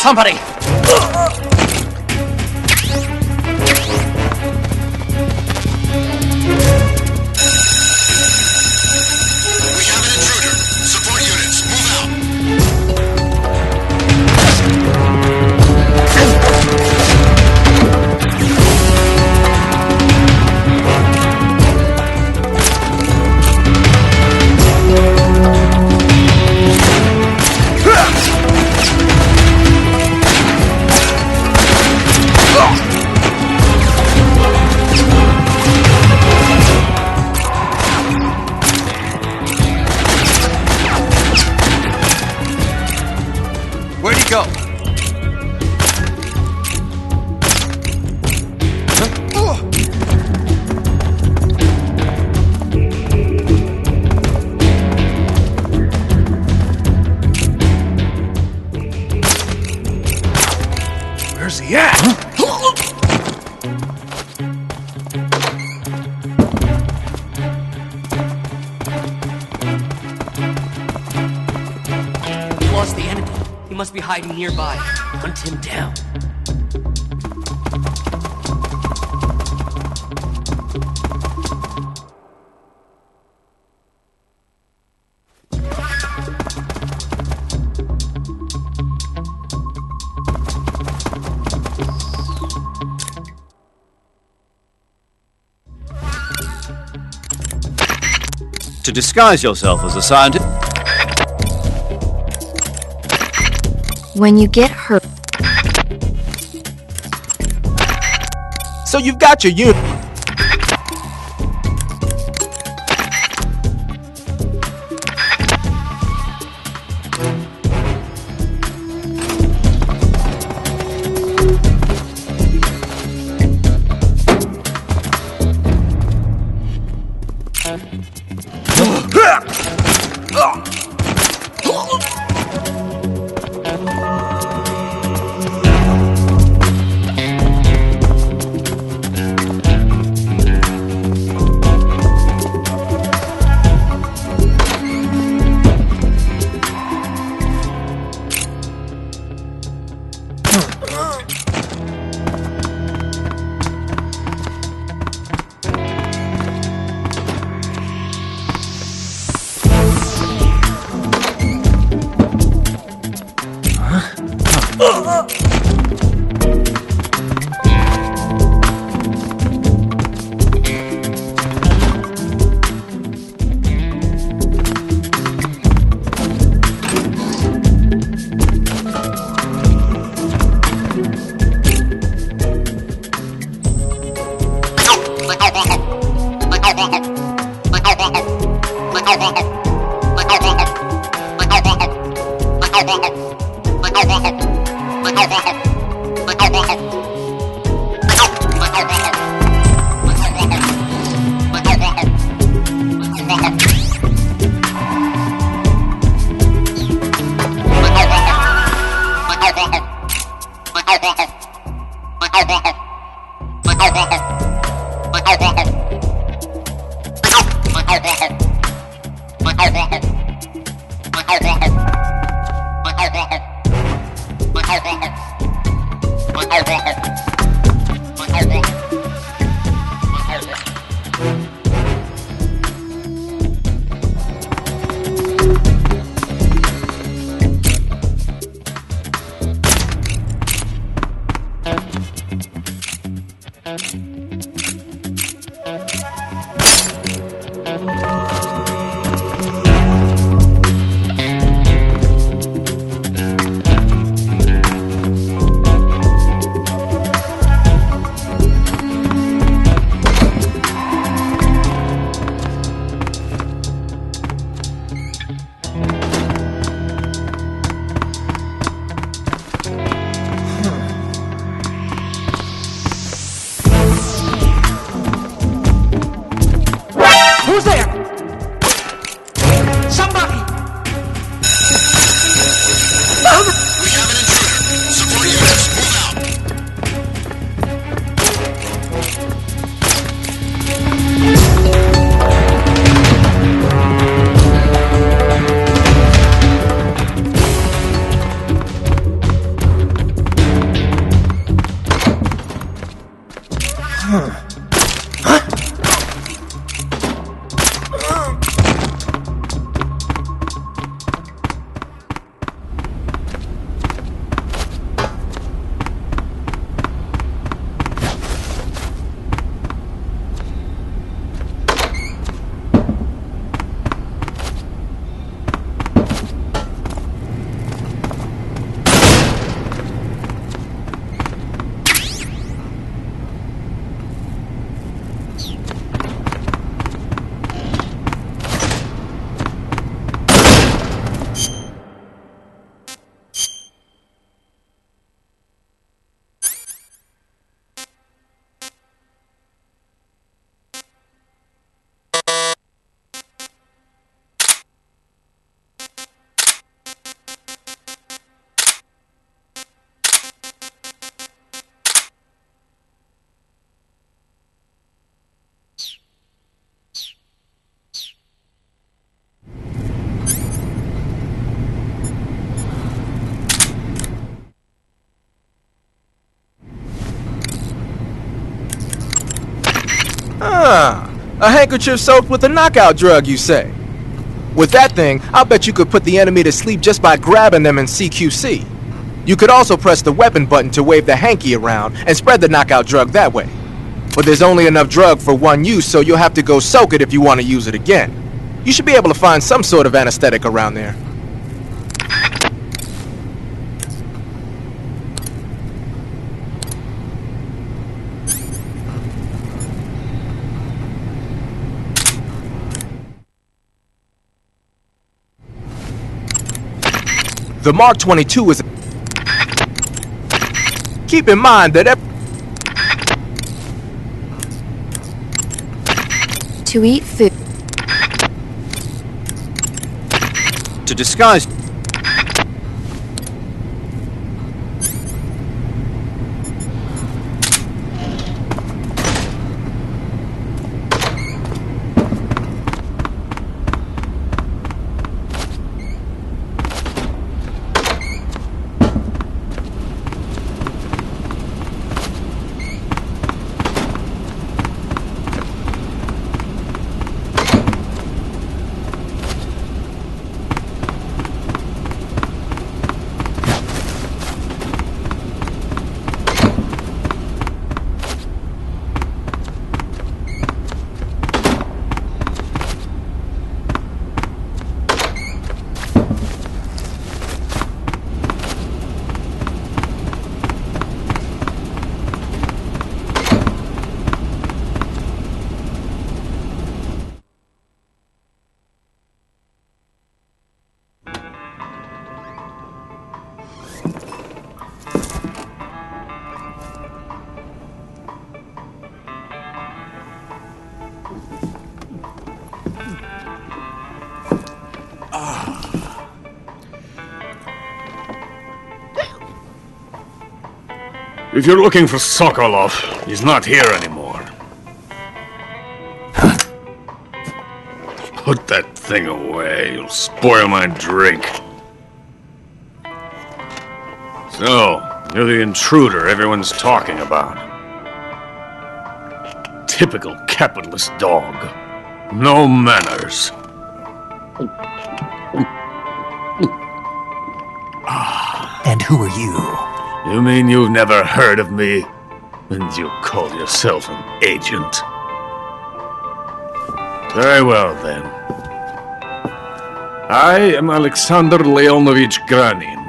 somebody! Where'd he go? Where's he at? Lost the enemy. He must be hiding nearby. Hunt him down. To disguise yourself as a scientist. When you get hurt. So you've got your unit. Who's there? Somebody! We have an intruder. Support units, move out. A handkerchief soaked with a knockout drug, you say? With that thing, I'll bet you could put the enemy to sleep just by grabbing them in CQC. You could also press the weapon button to wave the hanky around and spread the knockout drug that way. But there's only enough drug for one use, so you'll have to go soak it if you want to use it again. You should be able to find some sort of anesthetic around there. The Mark 22 is... Keep in mind that... To eat food. To disguise... If you're looking for Sokolov, he's not here anymore. Put that thing away, you'll spoil my drink. So, you're the intruder everyone's talking about. Typical capitalist dog. No manners. And who are you? You mean you've never heard of me? And you call yourself an agent? Very well, then. I am Alexander Leonovich Granin.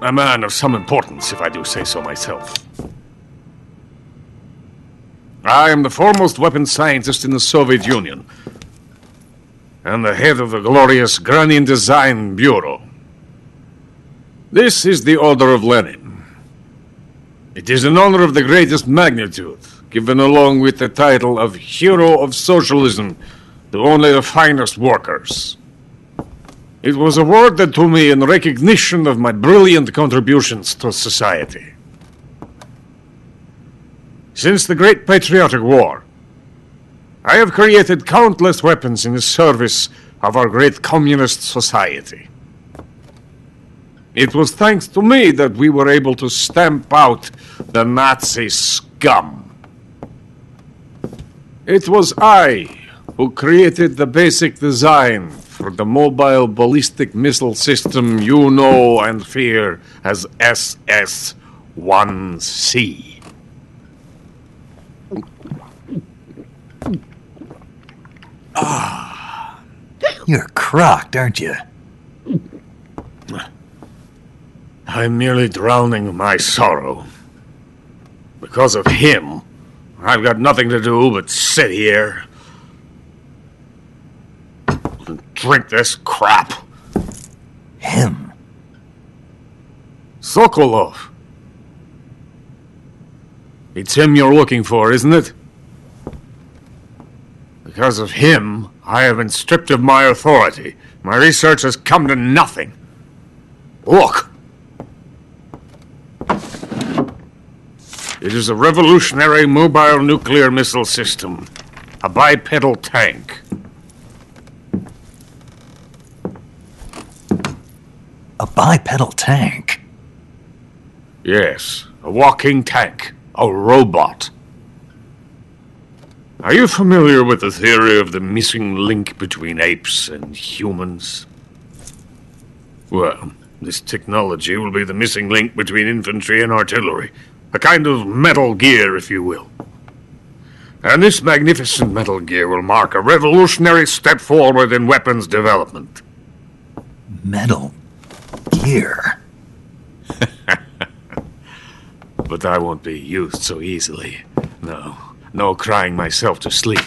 A man of some importance, if I do say so myself. I am the foremost weapons scientist in the Soviet Union, and the head of the glorious Granin Design Bureau. This is the Order of Lenin. It is an honor of the greatest magnitude, given along with the title of Hero of Socialism to only the finest workers. It was awarded to me in recognition of my brilliant contributions to society. Since the Great Patriotic War, I have created countless weapons in the service of our great communist society. It was thanks to me that we were able to stamp out the Nazi scum. It was I who created the basic design for the mobile ballistic missile system you know and fear as SS-1C. You're crocked, aren't you? I'm merely drowning my sorrow. Because of him, I've got nothing to do but sit here and drink this crap. Him? Sokolov. It's him you're looking for, isn't it? Because of him, I have been stripped of my authority. My research has come to nothing. Look. It is a revolutionary mobile nuclear missile system. A bipedal tank. A bipedal tank? Yes, a walking tank. A robot. Are you familiar with the theory of the missing link between apes and humans? Well, this technology will be the missing link between infantry and artillery. A kind of Metal Gear, if you will. And this magnificent Metal Gear will mark a revolutionary step forward in weapons development. Metal Gear? But I won't be used so easily. No crying myself to sleep.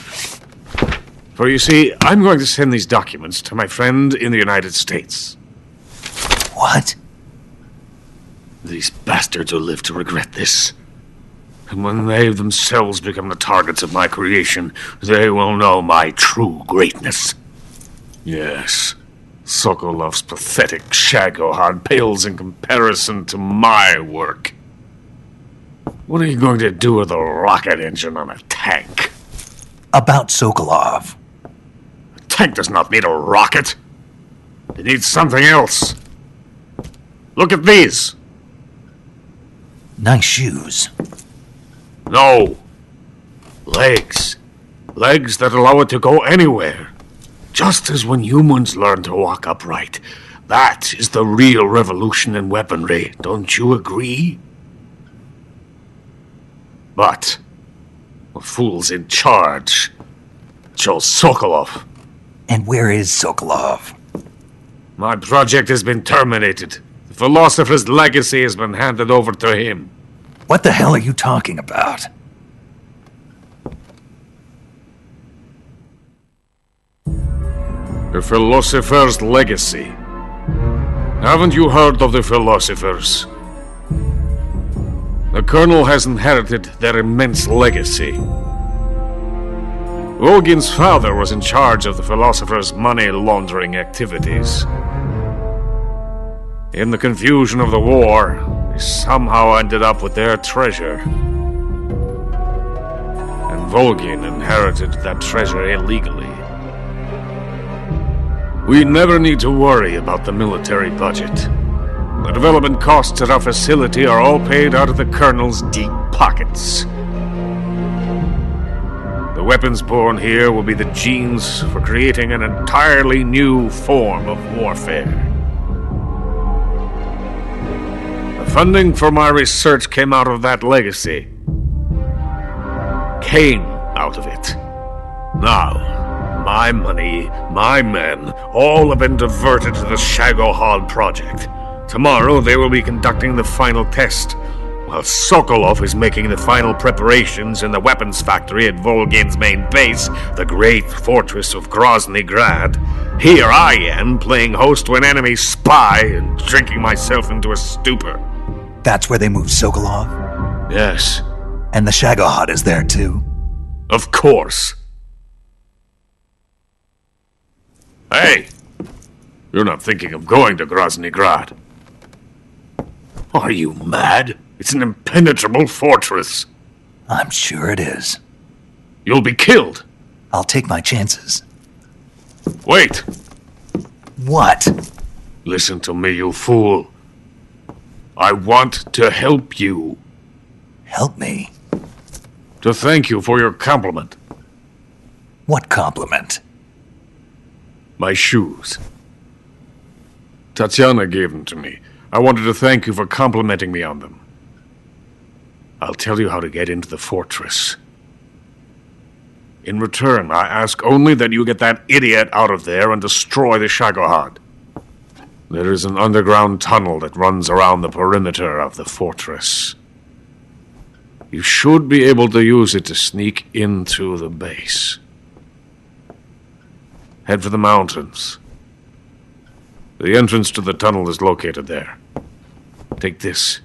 For you see, I'm going to send these documents to my friend in the United States. What? These bastards will live to regret this. And when they themselves become the targets of my creation, they will know my true greatness. Yes, Sokolov's pathetic Shagohod pales in comparison to my work. What are you going to do with a rocket engine on a tank? About Sokolov. A tank does not need a rocket. It needs something else. Look at these. Nice shoes. No. Legs. Legs that allow it to go anywhere. Just as when humans learn to walk upright. That is the real revolution in weaponry. Don't you agree? But the fool's in charge. Joe Sokolov. And where is Sokolov? My project has been terminated. The philosopher's legacy has been handed over to him. What the hell are you talking about? The philosopher's legacy. Haven't you heard of the philosophers? The Colonel has inherited their immense legacy. Volgin's father was in charge of the philosophers' money laundering activities. In the confusion of the war, they somehow ended up with their treasure. And Volgin inherited that treasure illegally. We never need to worry about the military budget. The development costs at our facility are all paid out of the Colonel's deep pockets. The weapons born here will be the genes for creating an entirely new form of warfare. The funding for my research came out of that legacy. Came out of it. Now, my money, my men, all have been diverted to the Shagohod project. Tomorrow they will be conducting the final test, while Sokolov is making the final preparations in the weapons factory at Volgin's main base, the great fortress of Grozny Grad. Here I am, playing host to an enemy spy and drinking myself into a stupor. That's where they moved Sokolov? Yes. And the Shagohod is there too? Of course. Hey! You're not thinking of going to Grozny Grad. Are you mad? It's an impenetrable fortress. I'm sure it is. You'll be killed. I'll take my chances. Wait. What? Listen to me, you fool. I want to help you. Help me? To thank you for your compliment. What compliment? My shoes. Tatiana gave them to me. I wanted to thank you for complimenting me on them. I'll tell you how to get into the fortress. In return, I ask only that you get that idiot out of there and destroy the Shagohod. There is an underground tunnel that runs around the perimeter of the fortress. You should be able to use it to sneak into the base. Head for the mountains. The entrance to the tunnel is located there. Take this.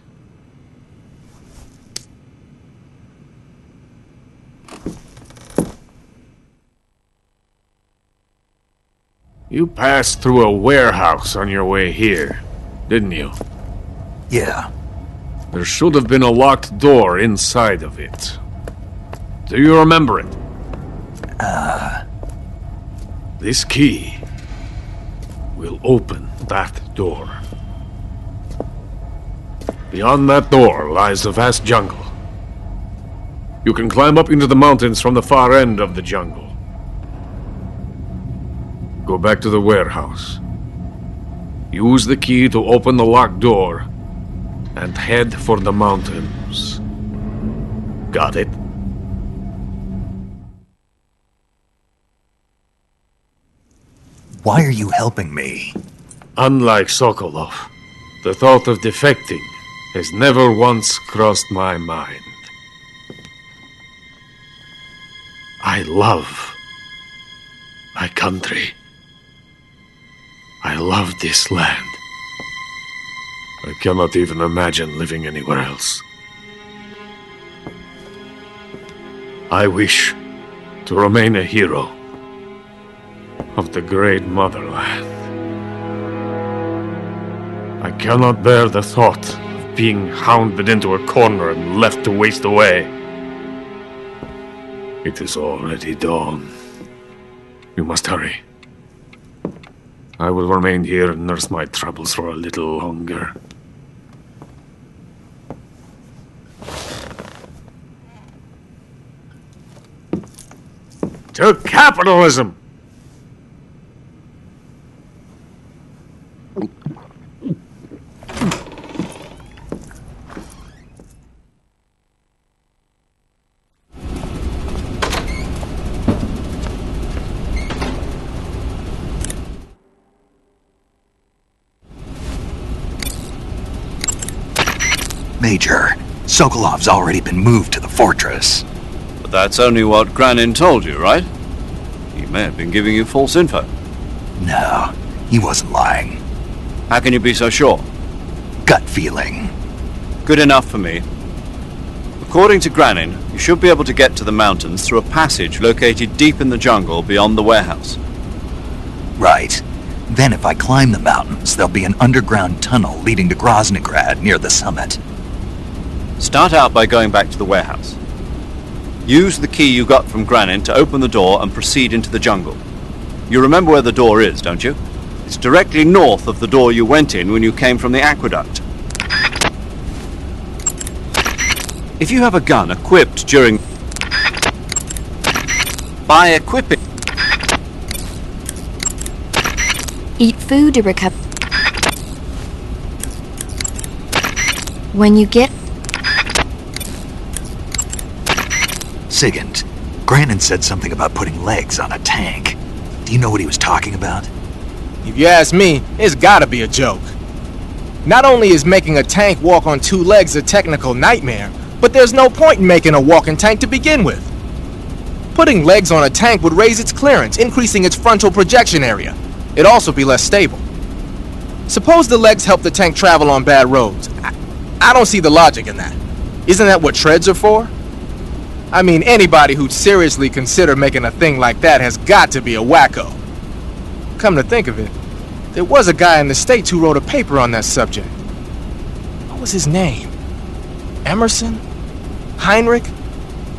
You passed through a warehouse on your way here, didn't you? Yeah. There should have been a locked door inside of it. Do you remember it? This key will open that door. Beyond that door lies the vast jungle. You can climb up into the mountains from the far end of the jungle. Go back to the warehouse. Use the key to open the locked door and head for the mountains. Got it? Why are you helping me? Unlike Sokolov, the thought of defecting has never once crossed my mind. I love my country. I love this land. I cannot even imagine living anywhere else. I wish to remain a hero of the great motherland. I cannot bear the thought of being hounded into a corner and left to waste away. It is already dawn. You must hurry. I will remain here and nurse my troubles for a little longer. To capitalism! Major, Sokolov's already been moved to the fortress. But that's only what Granin told you, right? He may have been giving you false info. No, he wasn't lying. How can you be so sure? Gut feeling. Good enough for me. According to Granin, you should be able to get to the mountains through a passage located deep in the jungle beyond the warehouse. Right. Then if I climb the mountains, there'll be an underground tunnel leading to Groznygrad near the summit. Start out by going back to the warehouse. Use the key you got from Granin to open the door and proceed into the jungle. You remember where the door is, don't you? It's directly north of the door you went in when you came from the aqueduct. If you have a gun equipped during... By equipping... Eat food to recover. When you get... Sigint, Granin said something about putting legs on a tank. Do you know what he was talking about? If you ask me, it's gotta be a joke. Not only is making a tank walk on two legs a technical nightmare, but there's no point in making a walking tank to begin with. Putting legs on a tank would raise its clearance, increasing its frontal projection area. It'd also be less stable. Suppose the legs help the tank travel on bad roads. I don't see the logic in that. Isn't that what treads are for? I mean, anybody who'd seriously consider making a thing like that has got to be a wacko. Come to think of it, there was a guy in the States who wrote a paper on that subject. What was his name? Emerson? Heinrich?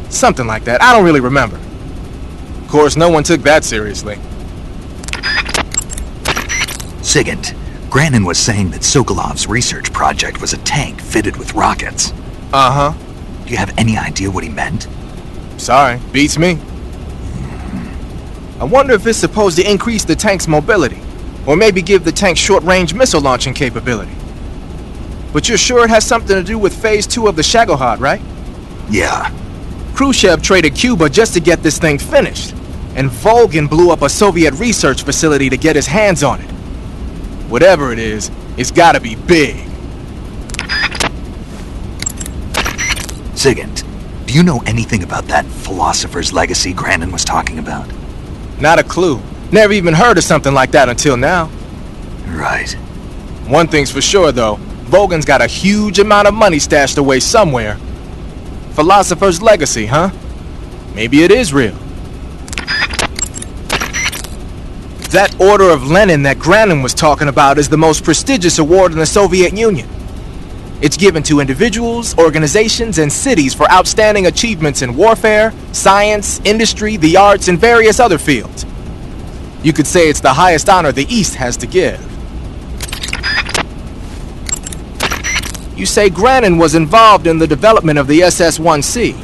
Something like that. I don't really remember. Of course, no one took that seriously. Sigint, Granin was saying that Sokolov's research project was a tank fitted with rockets. Uh-huh. Do you have any idea what he meant? Sorry, beats me. I wonder if it's supposed to increase the tank's mobility, or maybe give the tank short-range missile launching capability. But you're sure it has something to do with Phase 2 of the Shagohod, right? Yeah. Khrushchev traded Cuba just to get this thing finished, and Volgin blew up a Soviet research facility to get his hands on it. Whatever it is, it's gotta be big. Sigint, do you know anything about that philosopher's legacy Granin was talking about? Not a clue. Never even heard of something like that until now. Right. One thing's for sure, though. Volgin's got a huge amount of money stashed away somewhere. Philosopher's legacy, huh? Maybe it is real. That Order of Lenin that Granin was talking about is the most prestigious award in the Soviet Union. It's given to individuals, organizations, and cities for outstanding achievements in warfare, science, industry, the arts, and various other fields. You could say it's the highest honor the East has to give. You say Granin was involved in the development of the SS-1C.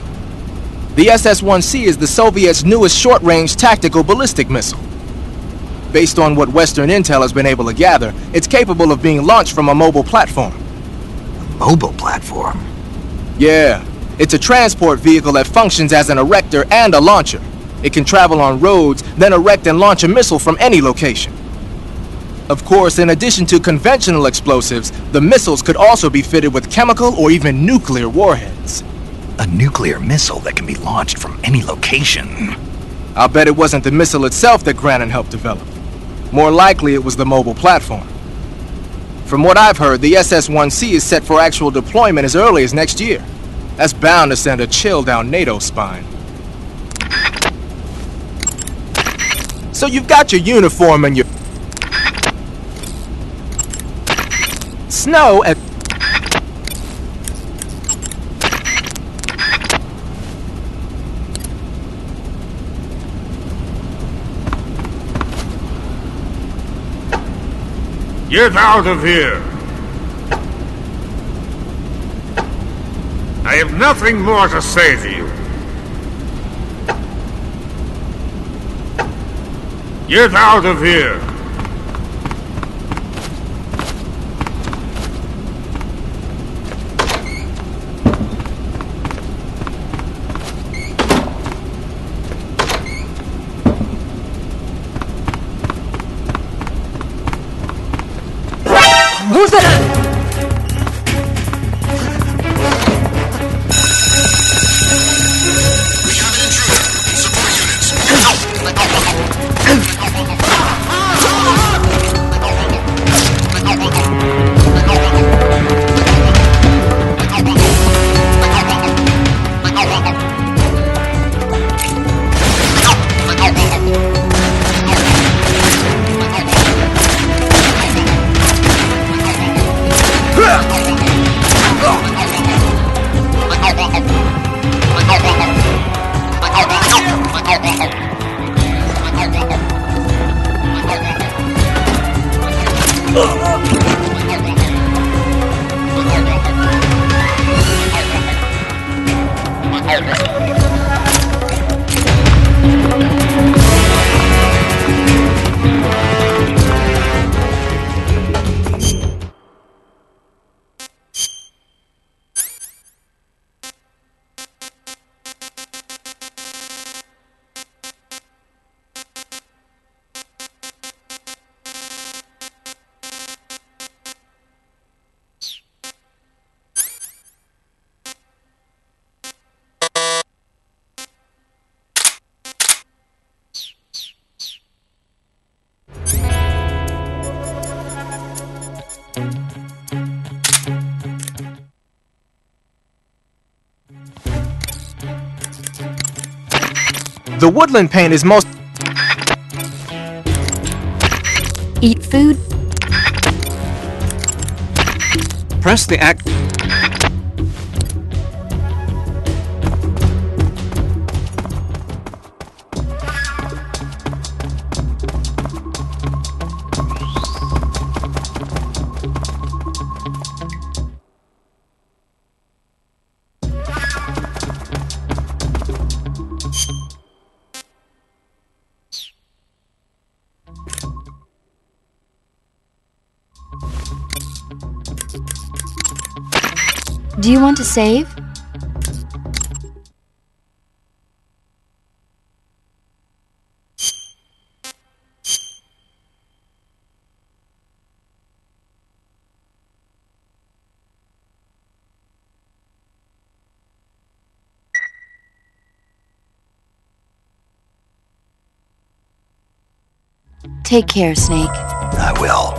The SS-1C is the Soviets' newest short-range tactical ballistic missile. Based on what Western intel has been able to gather, it's capable of being launched from a mobile platform. Mobile platform? Yeah, it's a transport vehicle that functions as an erector and a launcher. It can travel on roads, then erect and launch a missile from any location. Of course, in addition to conventional explosives, the missiles could also be fitted with chemical or even nuclear warheads. A nuclear missile that can be launched from any location. I'll bet it wasn't the missile itself that Granin helped develop. More likely, it was the mobile platform. From what I've heard, the SS-1C is set for actual deployment as early as next year. That's bound to send a chill down NATO's spine. So you've got your uniform and your snow and Get out of here! I have nothing more to say to you. Get out of here! Who's that? We have an intruder. Support units, move out. the woodland paint is most... Eat food. Press the act... Do you want to save? Take care, Snake. I will.